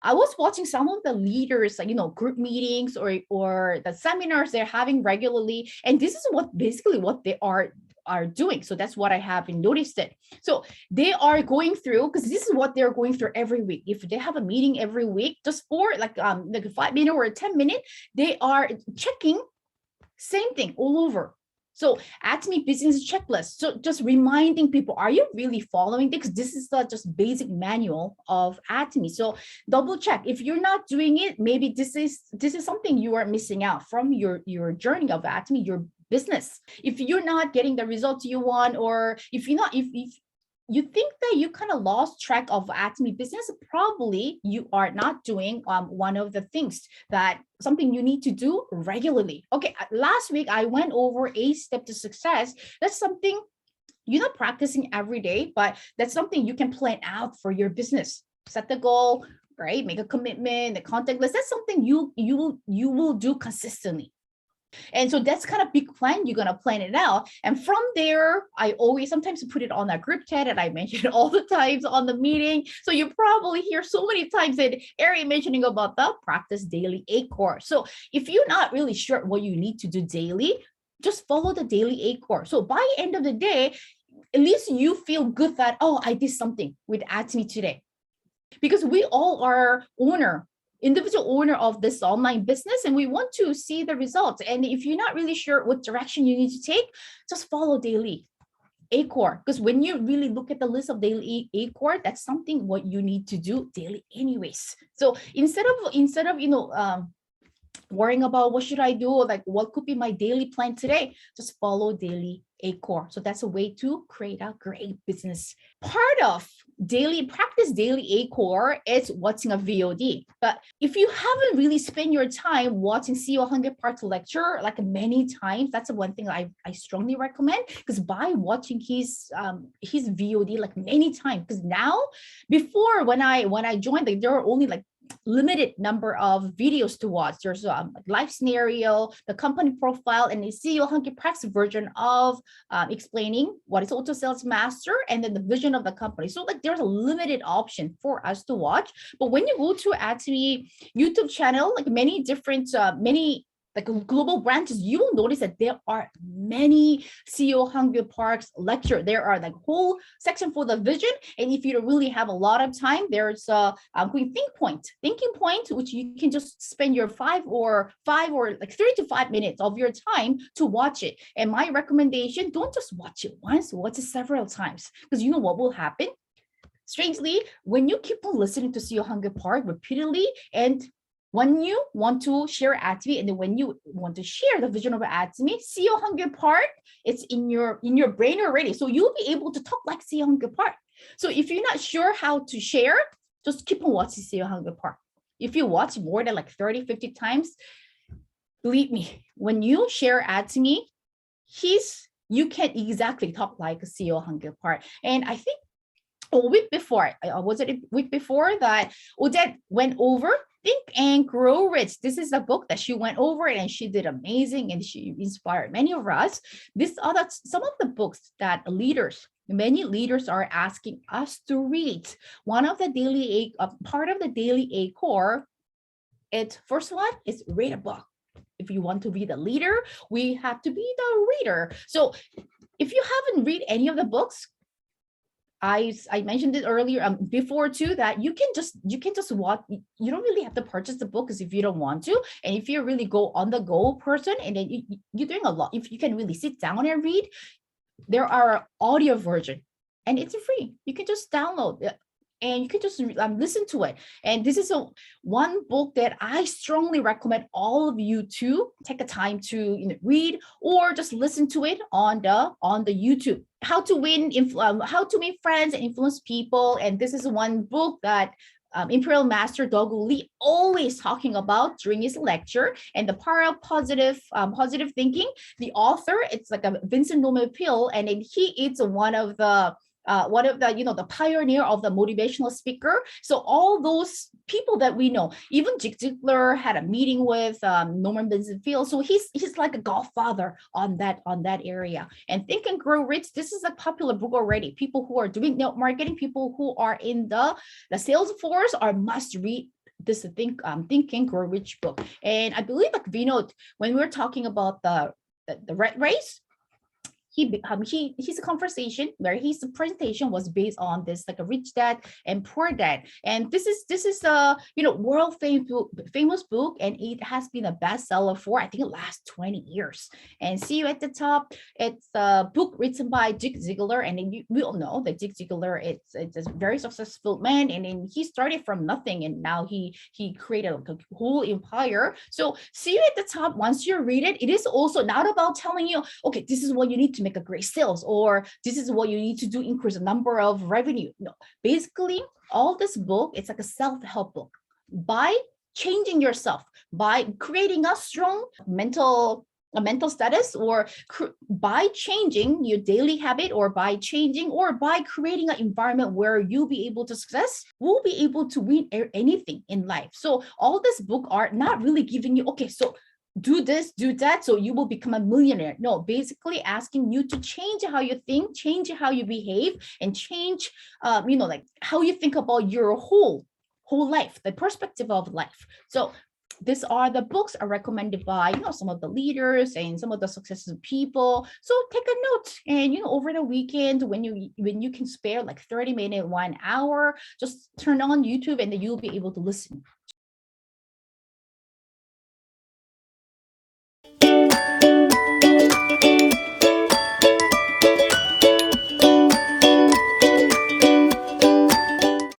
I was watching some of the leaders, like, group meetings or the seminars they're having regularly. And this is basically what they are doing. So that's what I have noticed it. So they are going through, because this is what they're going through every week. If they have a meeting every week, just for like a 5-minute or a 10-minute, they are checking same thing all over. So ATOMY business checklist. So just reminding people, are you really following this? This is the just basic manual of ATOMY. So double check. If you're not doing it, maybe this is something you are missing out from your journey of ATOMY, your business. If you're not getting the results you want, or if you're not, if you think that you kind of lost track of ATOMY business, probably you are not doing one of the things that something you need to do regularly. Okay, last week I went over 8 steps to success. That's something you're not practicing every day, but that's something you can plan out for your business. Set the goal, right? Make a commitment, the contact list. That's something you will do consistently. And so that's kind of big plan. You're going to plan it out. And from there, I always sometimes put it on a group chat, and I mention it all the times on the meeting. So you probably hear so many times that Ari mentioning about the practice daily Acor. So if you're not really sure what you need to do daily, just follow the daily Acor. So by the end of the day, at least you feel good that, oh, I did something with ATOMY today. Because we all are individual owner of this online business, and we want to see the results. And if you're not really sure what direction you need to take, just follow daily Acor. Because when you really look at the list of daily Acor, that's something what you need to do daily anyways. So instead of worrying about what should I do, or like what could be my daily plan today, just follow daily Acor. So that's a way to create a great business. Part of practice daily Acor is watching a VOD. But if you haven't really spent your time watching CEO 100 Parts lecture like many times, that's the one thing I strongly recommend. Because by watching his VOD like many times, because now, before when I joined, there were only like limited number of videos to watch. There's life scenario, the company profile, and the CEO 100 practice version of explaining what is auto sales master, and then the vision of the company. So like there's a limited option for us to watch. But when you go to ATOMY YouTube channel, like many different like global branches, you will notice that there are many CEO 100 Parks lecture. There are like whole section for the vision. And if you don't really have a lot of time, there's a thinking point, which you can just spend your 5 or like 3 to 5 minutes of your time to watch it. And my recommendation, don't just watch it once, watch it several times, because you know what will happen? Strangely, when you keep on listening to CEO 100 Park repeatedly, and when you want to share ATOMY, and then when you want to share the vision of ATOMY, CEO 100 Park, it's in your brain already. So you'll be able to talk like CEO 100 Park. So if you're not sure how to share, just keep on watching CEO 100 Park. If you watch more than like 30, 50 times, believe me, when you share ATOMY, you can't exactly talk like a CEO 100 Park. And I think a week before that Odette went over Think and Grow Rich. This is a book that she went over, and she did amazing, and she inspired many of us. Some of the books that many leaders are asking us to read. One of the part of the daily Acor, first one is read a book. If you want to be the leader, we have to be the reader. So if you haven't read any of the books, I mentioned it earlier before too, that you can just watch. You don't really have to purchase the book if you don't want to. And if you're really on the go person, and then you're doing a lot, if you can really sit down and read, there are audio version, and it's free. You can just download it, and you can just listen to it. And this is one book that I strongly recommend all of you to take the time to read, or just listen to it on the YouTube. How to win friends and influence people. And this is one book that Imperial Master Dogu Lee always talking about during his lecture. And the power of positive thinking. The author, it's like a Vincent Norman Peale, and then he is one of the the pioneer of the motivational speaker. So all those people that we know, even Zig Ziglar had a meeting with Norman Vincent Peale. So he's like a godfather on that area. And Think and Grow Rich, this is a popular book already. People who are doing network marketing, people who are in the sales force are must read this Think and Grow Rich book. And I believe like Vino, when we were talking about the rat race, his conversation where his presentation was based on this like a rich dad and poor dad, and this is a world famous book, and it has been a bestseller for I think the last 20 years. And see you at the top, it's a book written by Zig Ziglar, and then we all know that Zig Ziglar, it's a very successful man, and then he started from nothing, and now he created like a whole empire. So see you at the top. Once you read it, it is also not about telling you, okay, this is what you need to make a great sales, or this is what you need to do increase the number of revenue. No, basically all this book, it's like a self-help book. By changing yourself, by creating a strong mental status, or by changing your daily habit, or by creating an environment where you'll be able to success, will be able to win anything in life. So all this book are not really giving you, okay, so do this, do that, so you will become a millionaire. No, basically asking you to change how you think, change how you behave, and change, like how you think about your whole life, the perspective of life. So these are the books are recommended by some of the leaders and some of the successful people. So take a note, and over the weekend, when you can spare like 30 minutes, 1 hour, just turn on YouTube, and then you'll be able to listen